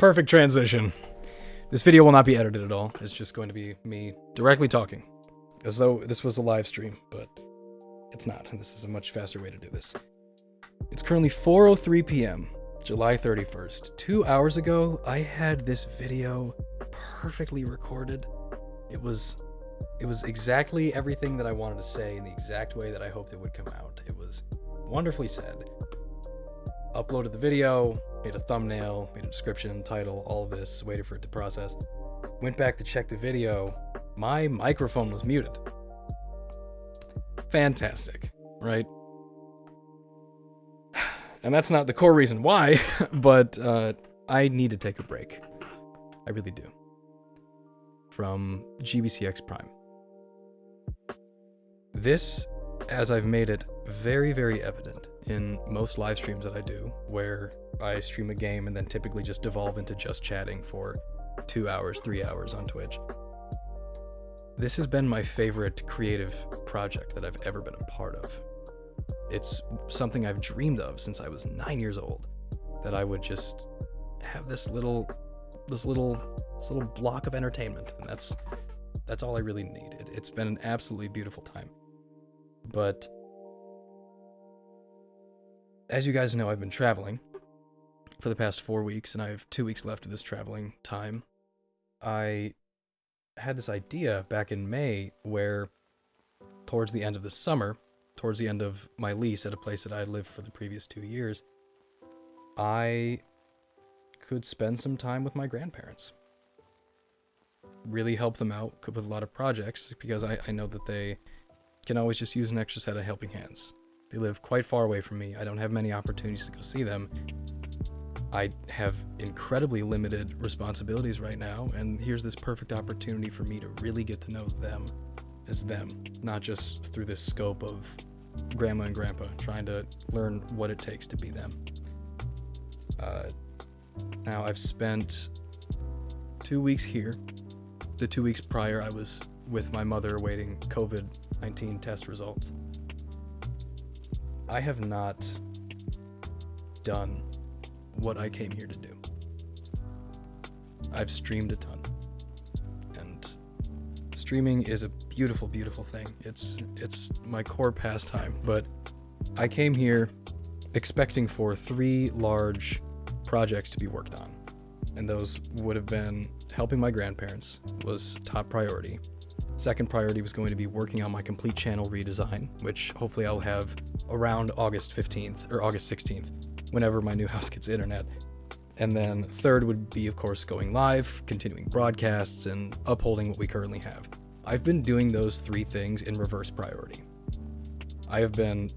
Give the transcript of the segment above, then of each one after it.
perfect transition. This video will not be edited at all. It's just going to be me directly talking. As though this was a live stream, but it's not, and this is a much faster way to do this. It's currently 4:03 p.m., July 31st. 2 hours ago, I had this video perfectly recorded. It was exactly everything that I wanted to say in the exact way that I hoped it would come out. It was wonderfully said. Uploaded the video, made a thumbnail, made a description, title, all of this, waited for it to process. Went back to check the video. My microphone was muted. Fantastic, right? And that's not the core reason why, but I need to take a break. I really do. From GBCX Prime. This, as I've made it very, very evident in most live streams that I do, where I stream a game and then typically just devolve into just chatting for 2 hours, 3 hours on Twitch. This has been my favorite creative project that I've ever been a part of. It's something I've dreamed of since I was 9 years old, that I would just have this little block of entertainment, and that's all I really need. It's been an absolutely beautiful time. But as you guys know, I've been traveling for the past 4 weeks, and I have 2 weeks left of this traveling time. I had this idea back in May where towards the end of the summer, towards the end of my lease at a place that I had lived for the previous 2 years, I could spend some time with my grandparents. Really help them out with a lot of projects, because I know that they can always just use an extra set of helping hands. They live quite far away from me. I don't have many opportunities to go see them. I have incredibly limited responsibilities right now, and here's this perfect opportunity for me to really get to know them as them, not just through this scope of grandma and grandpa, trying to learn what it takes to be them. Now, I've spent 2 weeks here. The 2 weeks prior, I was with my mother awaiting COVID-19 test results. I have not done what I came here to do. I've streamed a ton, and streaming is a beautiful, beautiful thing. It's my core pastime, but I came here expecting for 3 large projects to be worked on, and those would have been helping my grandparents was top priority. Second priority was going to be working on my complete channel redesign, which hopefully I'll have around August 15th or August 16th, whenever my new house gets internet. And then third would be, of course, going live, continuing broadcasts, and upholding what we currently have. I've been doing those 3 things in reverse priority. I have been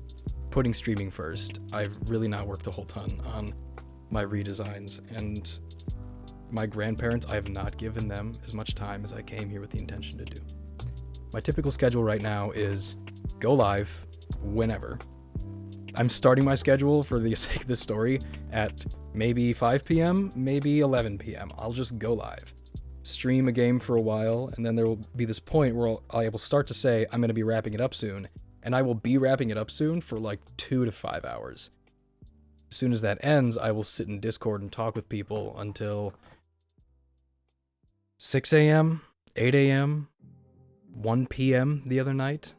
putting streaming first. I've really not worked a whole ton on my redesigns, and my grandparents, I have not given them as much time as I came here with the intention to do. My typical schedule right now is go live whenever. I'm starting my schedule for the sake of this story at maybe 5 p.m., maybe 11 p.m. I'll just go live, stream a game for a while, and then there will be this point where I will start to say I'm going to be wrapping it up soon, and I will be wrapping it up soon for like 2 to 5 hours. As soon as that ends, I will sit in Discord and talk with people until 6 a.m., 8 a.m., 1 p.m. the other night.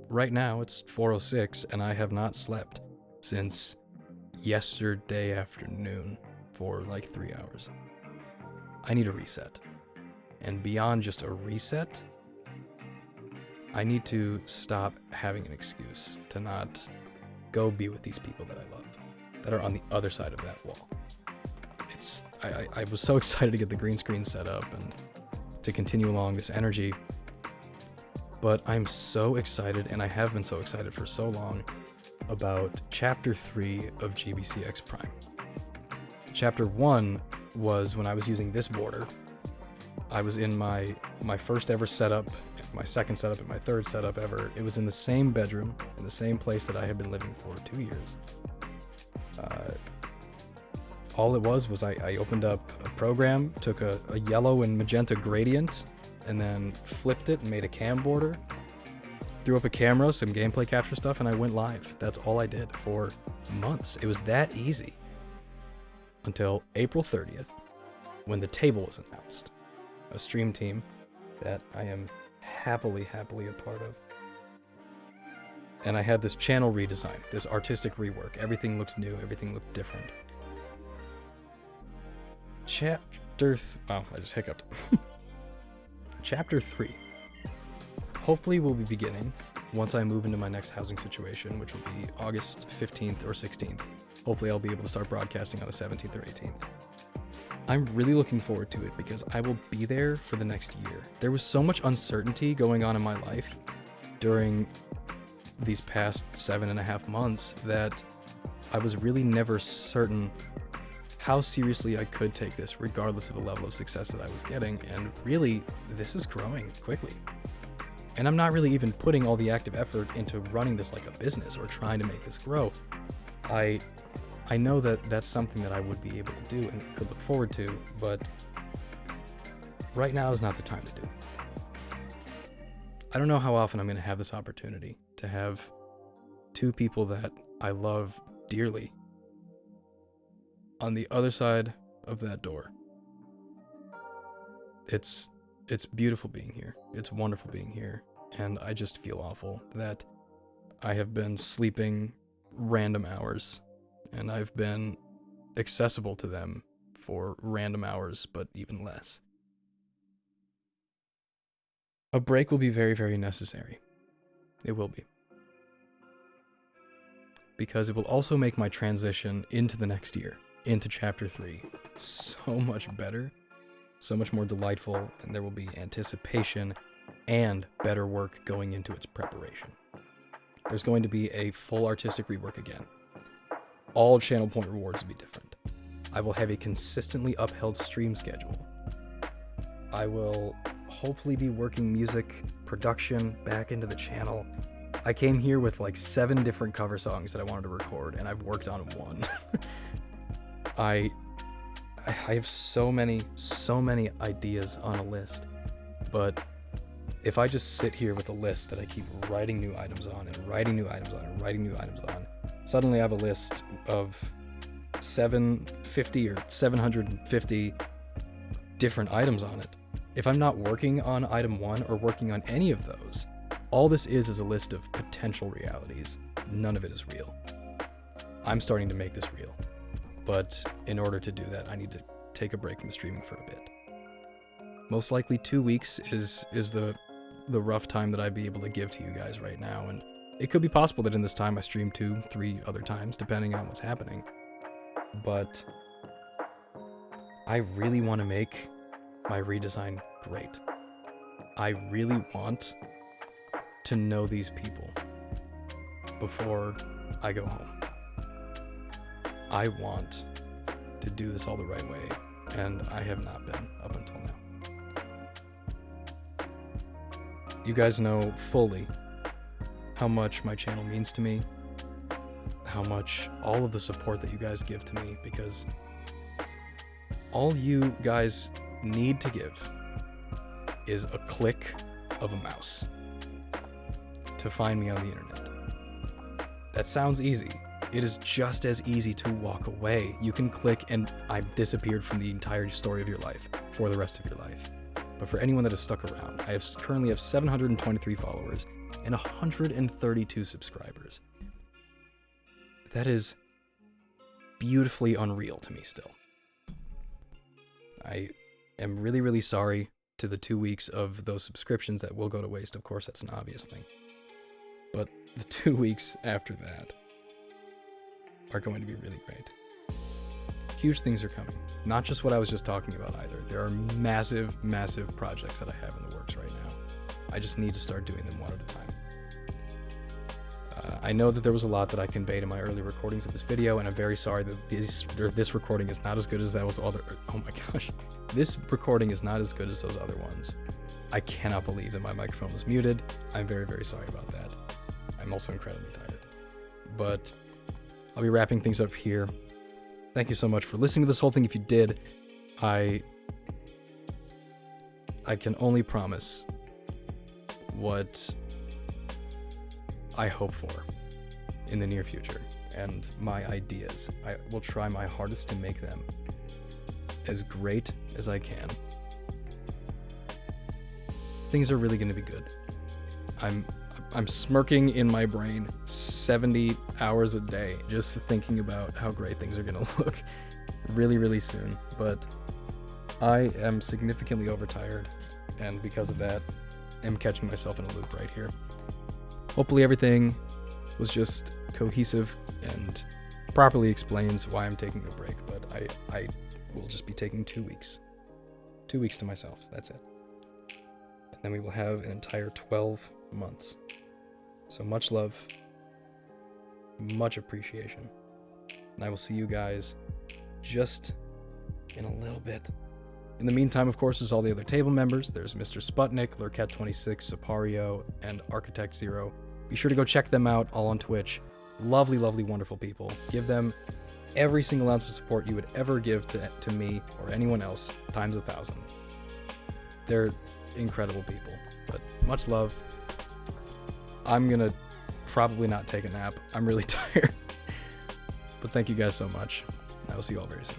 Right now, it's 4:06, and I have not slept since yesterday afternoon for like 3 hours. I need a reset. And beyond just a reset, I need to stop having an excuse to not go be with these people that I love, that are on the other side of that wall. I was so excited to get the green screen set up and to continue along this energy, but I'm so excited, and I have been so excited for so long, about Chapter 3 of GBCX Prime. Chapter 1 was when I was using this border. I was in my first ever setup, my second setup, and my third setup ever. It was in the same bedroom, in the same place that I had been living for 2 years. All it was I opened up a program, took a yellow and magenta gradient, and then flipped it and made a cam border, threw up a camera, some gameplay capture stuff, and I went live. That's all I did for months. It was that easy. Until April 30th, when the table was announced. A stream team that I am happily a part of. And I had this channel redesign, this artistic rework. Everything looked new, everything looked different. I just hiccuped. Chapter 3. Hopefully we'll be beginning once I move into my next housing situation, which will be August 15th or 16th. Hopefully I'll be able to start broadcasting on the 17th or 18th. I'm really looking forward to it because I will be there for the next year. There was so much uncertainty going on in my life during these past 7.5 months that I was really never certain how seriously I could take this, regardless of the level of success that I was getting. And really, this is growing quickly. And I'm not really even putting all the active effort into running this like a business or trying to make this grow. I know that that's something that I would be able to do and could look forward to, but right now is not the time to do it. I don't know how often I'm going to have this opportunity to have two people that I love dearly on the other side of that door. It's beautiful being here. It's wonderful being here. And I just feel awful that I have been sleeping random hours and I've been accessible to them for random hours, but even less. A break will be very, very necessary. It will be. Because it will also make my transition into the next year, into Chapter 3, so much better, so much more delightful, and there will be anticipation and better work going into its preparation. There's going to be a full artistic rework again. All channel point rewards will be different. I will have a consistently upheld stream schedule. I will hopefully be working music production back into the channel. I came here with like 7 different cover songs that I wanted to record, and I've worked on one. I have so many ideas on a list, but if I just sit here with a list that I keep writing new items on and writing new items on and writing new items on, suddenly I have a list of 750 or 750 different items on it. If I'm not working on item 1 or working on any of those, all this is a list of potential realities. None of it is real. I'm starting to make this real. But in order to do that, I need to take a break from streaming for a bit. Most likely 2 weeks is the rough time that I'd be able to give to you guys right now, and it could be possible that in this time I stream 2-3 other times, depending on what's happening. But I really want to make my redesign great. I really want to know these people before I go home. I want to do this all the right way, and I have not been up until now. You guys know fully how much my channel means to me, how much all of the support that you guys give to me, because all you guys need to give is a click of a mouse to find me on the internet. That sounds easy. It is just as easy to walk away. You can click and I've disappeared from the entire story of your life for the rest of your life. But for anyone that has stuck around, I currently have 723 followers and 132 subscribers. That is beautifully unreal to me still. I am really, really sorry to the 2 weeks of those subscriptions that will go to waste. Of course, that's an obvious thing. But the 2 weeks after that are going to be really great. Huge things are coming. Not just what I was just talking about either. There are massive, massive projects that I have in the works right now. I just need to start doing them one at a time. I know that there was a lot that I conveyed in my early recordings of this video, and I'm very sorry that this recording is not as good as those other. Oh my gosh. This recording is not as good as those other ones. I cannot believe that my microphone was muted. I'm very, very sorry about that. I'm also incredibly tired. But I'll be wrapping things up here. Thank you so much for listening to this whole thing. If you did, I can only promise what I hope for in the near future and my ideas. I will try my hardest to make them as great as I can. Things are really going to be good. I'm smirking in my brain 70 hours a day just thinking about how great things are going to look really, really soon. But I am significantly overtired, and because of that, I'm catching myself in a loop right here. Hopefully everything was just cohesive and properly explains why I'm taking a break, but I will just be taking 2 weeks. 2 weeks to myself, that's it. And then we will have an entire 12 months. So much love, much appreciation. And I will see you guys just in a little bit. In the meantime, of course, there's all the other table members. There's Mr. Sputnik, Lurket26, Sapario, and Architect Zero. Be sure to go check them out all on Twitch. Lovely, lovely, wonderful people. Give them every single ounce of support you would ever give to me or anyone else, times 1,000. They're incredible people, but much love. I'm gonna probably not take a nap. I'm really tired. But thank you guys so much. I will see you all very soon.